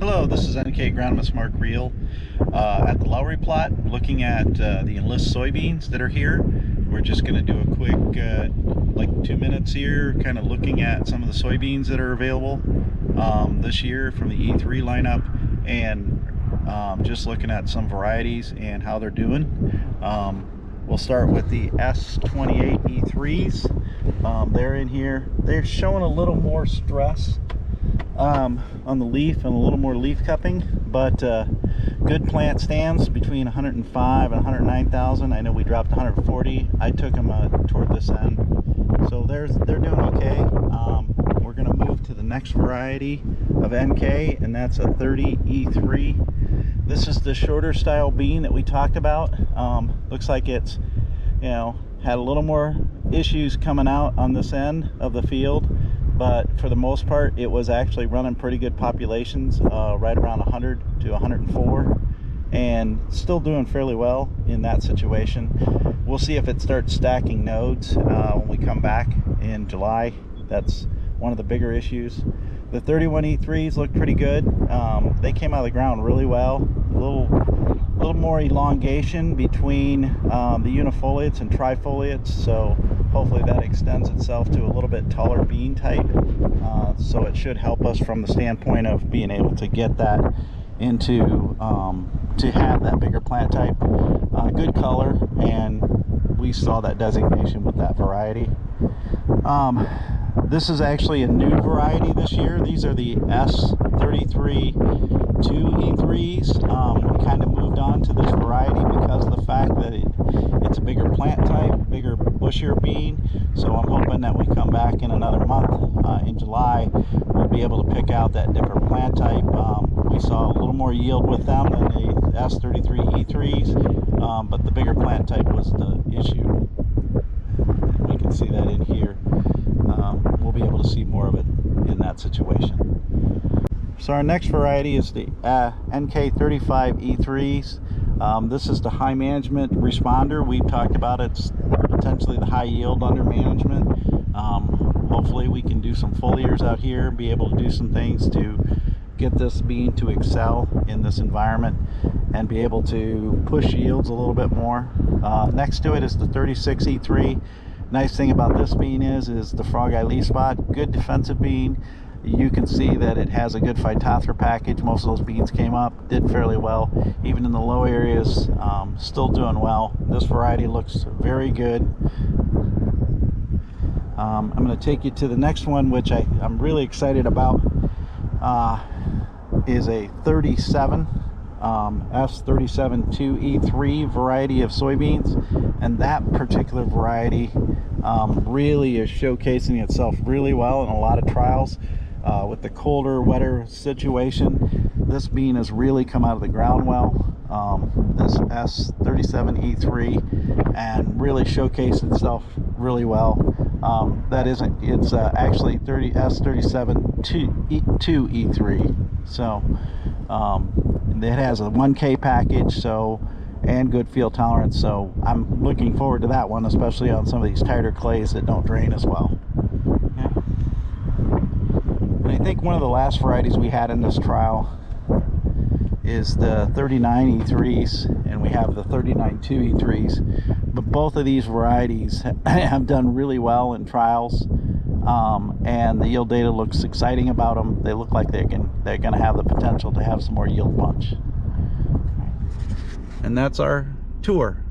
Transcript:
Hello, this is NK Agronomist Mark Riehl at the Lowry plot, looking at the Enlist soybeans that are here. We're just going to do a quick, like 2 minutes here, kind of looking at some of the soybeans that are available this year from the E3 lineup, and just looking at some varieties and how they're doing. We'll start with the S28 E3s. They're in here. They're showing a little more stress on the leaf and a little more leaf cupping, but good plant stands between 105 and 109,000. I know we dropped 140. I took them toward this end, so they're doing okay. We're going to move to the next variety of NK, and that's a 30 E3. This is the shorter style bean that we talked about. Looks like it's, had a little more issues coming out on this end of the field, but for the most part it was actually running pretty good populations, right around 100 to 104, and still doing fairly well in that situation. We'll see if it starts stacking nodes when we come back in July. That's one of the bigger issues. The 31 E3s look pretty good. They came out of the ground really well. A little more elongation between the unifoliates and trifoliates, so hopefully that extends itself to a little bit taller bean type. So it should help us from the standpoint of being able to get that into to have that bigger plant type. Good color, and we saw that designation with that variety. This is actually a new variety this year. These are the S33 2E3s. We kind of moved on to this variety because of the fact that it's a bigger plant type, bigger bushier bean. So I'm hoping that we come back in another month, in July, we'll be able to pick out that different plant type. We saw a little more yield with them than the S33 E3s, but the bigger plant type was the issue. We can see that in here. We'll be able to see more of it in that situation. So our next variety is the NK35 E3s. This is the high management responder. We've talked about it's potentially the high yield under management. Hopefully we can do some foliars out here, be able to do some things to get this bean to excel in this environment and be able to push yields a little bit more. Next to it is the 36 E3. Nice thing about this bean is the frog eye leaf spot. Good defensive bean. You can see that it has a good phytophthora package. Most of those beans came up, did fairly well, even in the low areas. Still doing well. This variety looks very good. I'm going to take you to the next one, which I'm really excited about. Is a 37 S37 2E3 variety of soybeans, and that particular variety really is showcasing itself really well in a lot of trials. With the colder, wetter situation, this bean has really come out of the ground well, this S37 E3, and really showcased itself really well. It's actually S37 2 E3, so it has a 1K package, and good field tolerance, so I'm looking forward to that one, especially on some of these tighter clays that don't drain as well. Okay. And I think one of the last varieties we had in this trial is the 39 E3s, and we have the 39 2 E3s, but both of these varieties have done really well in trials, and the yield data looks exciting about them. They look like they're going to have the potential to have some more yield punch. And that's our tour.